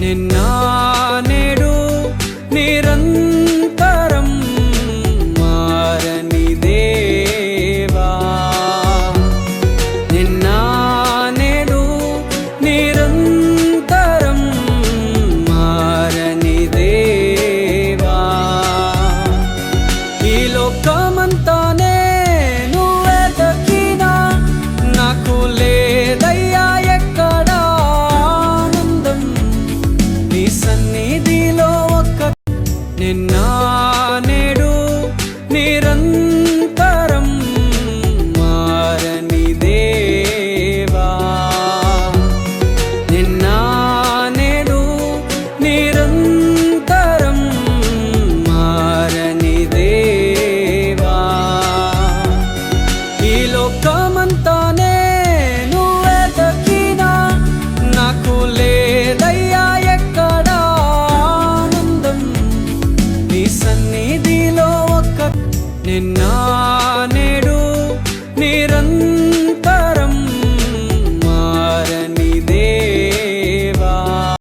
నిన్న నేడు నిరంతరం మారని దేవా, నిన్న నేడు నిరంతరం మారని దేవా. ఈ లోకమంతానే నువ్వే దక్కినా నాకు లేదయ్యా ఎక్కడ ఆనందం నీ సన్నిధిలో ఒక్క. నిన్న నేడు నిరంతరం మారని దేవా, నిన్న నేడు నిరంతరం మారని దేవా. ఈ లోకమంతానే నువ్వే దక్కినా నాకు లేదయ్యా ఎక్కడ ఆనందం నీ సన్నిధిలో ఒక్క. నిన్న